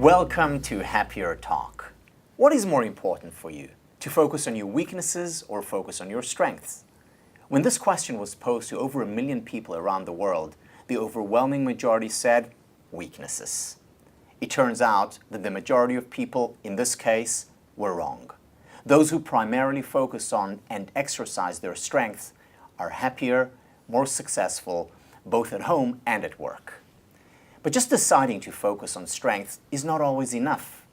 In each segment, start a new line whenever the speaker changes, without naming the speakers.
Welcome to Happier Talk. What is more important for you, to focus on your weaknesses or focus on your strengths? When this question was posed to over 1 million people around the world, the overwhelming majority said weaknesses. It turns out that the majority of people, in this case, were wrong. Those who primarily focus on and exercise their strengths are happier, more successful, both at home and at work. But just deciding to focus on strengths is not always enough.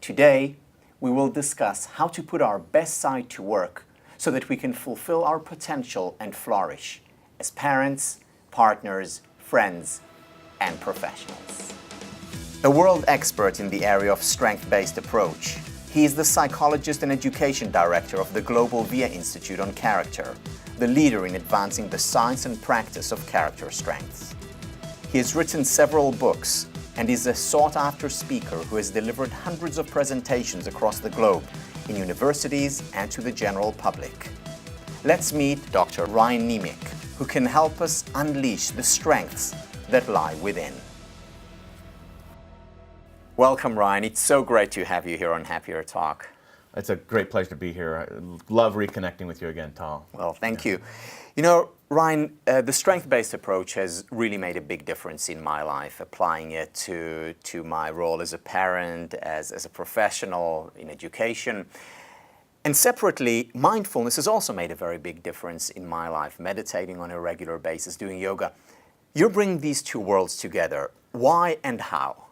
Today, we will discuss how to put our best side to work so that we can fulfill our potential and flourish as parents, partners, friends, and professionals. A world expert in the area of strength-based approach, he is the psychologist and education director of the Global VIA Institute on Character, the leader in advancing the science and practice of character strengths. He has written several books and is a sought-after speaker who has delivered hundreds of presentations across the globe in universities and to the general public. Let's meet Dr. Ryan Niemiec, who can help us unleash the strengths that lie within. Welcome, Ryan. It's so great to have you here on Happier Talk.
It's a great pleasure to be here. I love reconnecting with you again, Tal.
Well, thank you. You know, Ryan, the strength-based approach has really made a big difference in my life, applying it to my role as a parent, as a professional in education. And separately, mindfulness has also made a very big difference in my life, meditating on a regular basis, doing yoga. You're bringing these two worlds together. Why and how?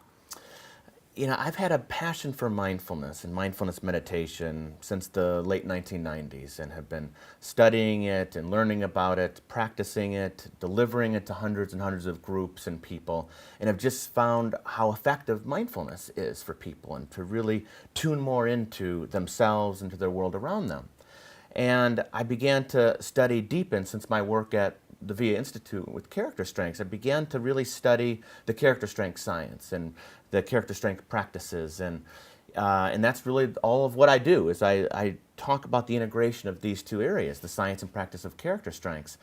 You know, I've had a passion for mindfulness and mindfulness meditation since the late 1990s and have been studying it and learning about it, practicing it, delivering it to hundreds and hundreds of groups and people, and have just found how effective mindfulness is for people and to really tune more into themselves and to their world around them. And I began to study deepen since my work at the VIA Institute with character strengths. I began to really study the character strength science and the character strength practices, and that's really all of what I do. Is I talk about the integration of these two areas, the science and practice of character strengths,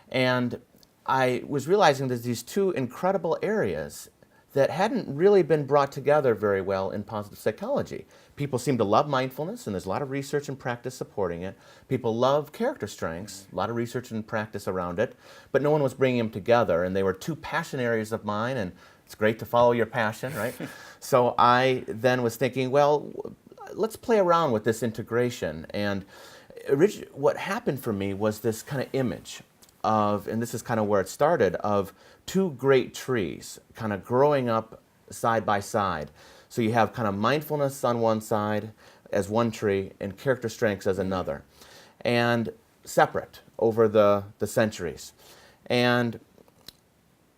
and I was realizing there's these two incredible areas that hadn't really been brought together very well in positive psychology. People seem to love mindfulness, and there's a lot of research and practice supporting it. People love character strengths, a lot of research and practice around it, but no one was bringing them together, and they were two passion areas of mine, and it's great to follow your passion, right? So I then was thinking, well, let's play around with this integration, and what happened for me was this kind of image of, and this is kind of where it started, of two great trees kind of growing up side by side. So you have kind of mindfulness on one side as one tree and character strengths as another, and separate over the centuries. And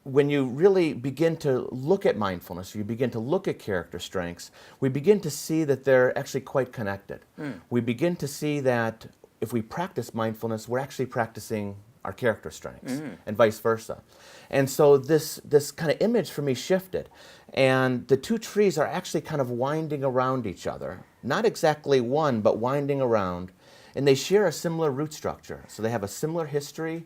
when you really begin to look at mindfulness, you begin to look at character strengths, we begin to see that they're actually quite connected. We begin to see that if we practice mindfulness, we're actually practicing our character strengths, and vice versa. And so this kind of image for me shifted, and the two trees are actually kind of winding around each other, not exactly one, but winding around, and they share a similar root structure. So they have a similar history,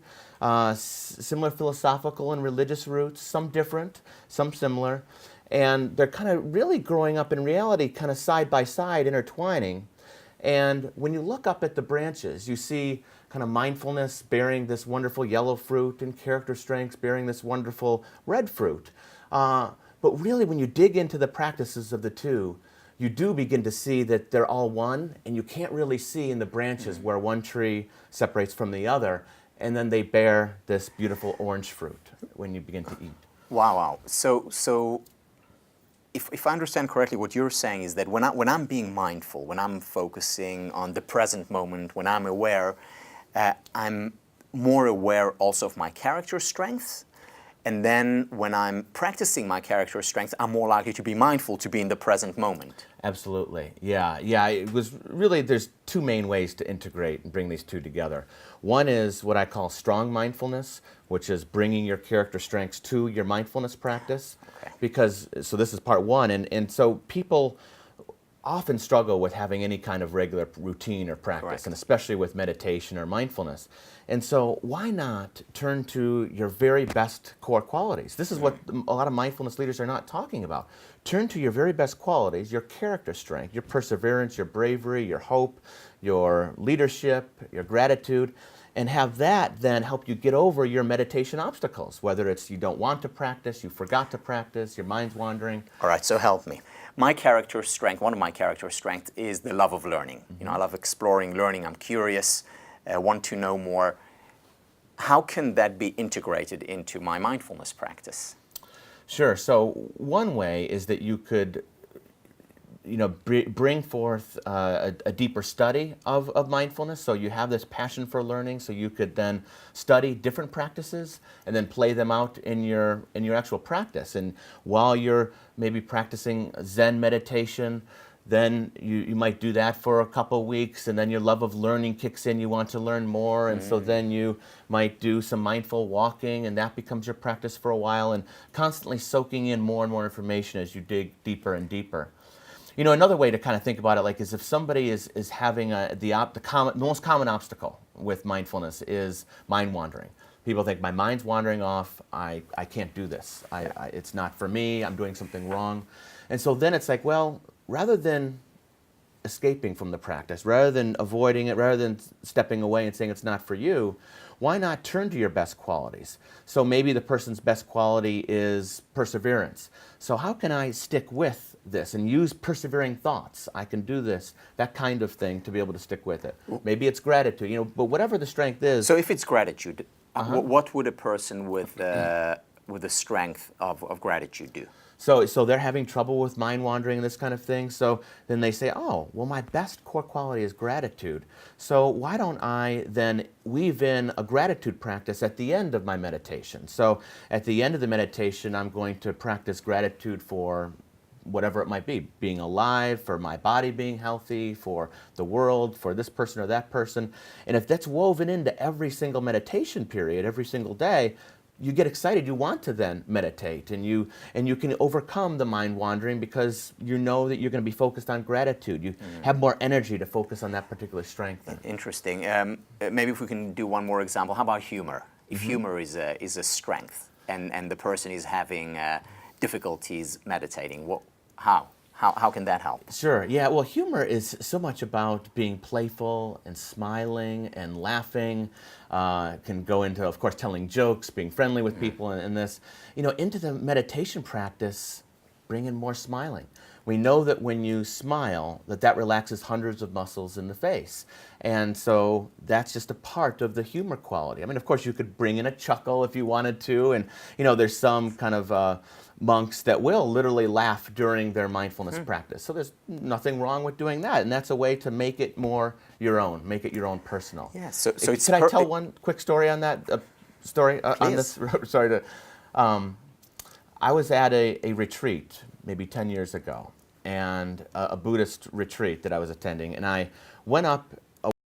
similar philosophical and religious roots, some different, some similar, and they're kind of really growing up in reality kind of side by side, intertwining. And when you look up at the branches, you see kind of mindfulness bearing this wonderful yellow fruit and character strengths bearing this wonderful red fruit. But really, when you dig into the practices of the two, you do begin to see that they're all one, and you can't really see in the branches where one tree separates from the other, and then they bear this beautiful orange fruit when you begin to eat.
Wow. So if I understand correctly, what you're saying is that when I'm being mindful, when I'm focusing on the present moment, when I'm aware, I'm more aware also of my character strengths. And then when I'm practicing my character strengths, I'm more likely to be mindful, to be in the present moment.
Absolutely. Yeah. It was really, there's two main ways to integrate and bring these two together. One is what I call strong mindfulness, which is bringing your character strengths to your mindfulness practice.
Okay.
So this is part one. And so people often struggle with having any kind of regular routine or practice,
Correct.
and especially with meditation or mindfulness. And so why not turn to your very best core qualities? This is what a lot of mindfulness leaders are not talking about. Turn to your very best qualities, your character strength, your perseverance, your bravery, your hope, your leadership, your gratitude, and have that then help you get over your meditation obstacles, whether it's you don't want to practice, you forgot to practice, your mind's wandering.
All right, so help me. My character strength, one of my character strengths is the love of learning. You know, I love exploring, learning. I'm curious, want to know more. How can that be integrated into my mindfulness practice?
Sure. So one way is that you could, bring forth a deeper study of mindfulness. So you have this passion for learning, so you could then study different practices and then play them out in your actual practice. And while you're maybe practicing Zen meditation, then you might do that for a couple weeks, and then your love of learning kicks in. You want to learn more, and so then you might do some mindful walking, and that becomes your practice for a while, and constantly soaking in more and more information as you dig deeper and deeper. You know, another way to kind of think about it is if somebody is having the most common obstacle with mindfulness is mind wandering. People think, my mind's wandering off, I can't do this. It's not for me, I'm doing something wrong. And so then it's like, well, rather than escaping from the practice, rather than avoiding it, rather than stepping away and saying it's not for you, why not turn to your best qualities? So maybe the person's best quality is perseverance. So how can I stick with this and use persevering thoughts? I can do this, that kind of thing, to be able to stick with it. Maybe it's gratitude, but whatever the strength is.
So if it's gratitude, what would a person with the strength of gratitude do?
So they're having trouble with mind wandering and this kind of thing. So then they say, oh, well, my best core quality is gratitude. So why don't I then weave in a gratitude practice at the end of my meditation? So at the end of the meditation, I'm going to practice gratitude for whatever it might be, being alive, for my body being healthy, for the world, for this person or that person. And if that's woven into every single meditation period, every single day, you get excited, you want to then meditate, and you can overcome the mind wandering because you know that you're going to be focused on gratitude. You have more energy to focus on that particular strength then.
Interesting. Maybe if we can do one more example. How about humor? If humor is a strength and the person is having difficulties meditating, how can that help?
Sure, yeah, well, humor is so much about being playful and smiling and laughing. Can go into, of course, telling jokes, being friendly with people, and this. Into the meditation practice, bring in more smiling. We know that when you smile, that relaxes hundreds of muscles in the face. And so that's just a part of the humor quality. I mean, of course, you could bring in a chuckle if you wanted to, and there's some kind of monks that will literally laugh during their mindfulness practice. So there's nothing wrong with doing that, and that's a way to make it more your own, make it your own personal.
Yeah. So it's.
Can I tell one quick story on that? On this. Sorry to. I was at a retreat maybe 10 years ago, and a Buddhist retreat that I was attending, and I went up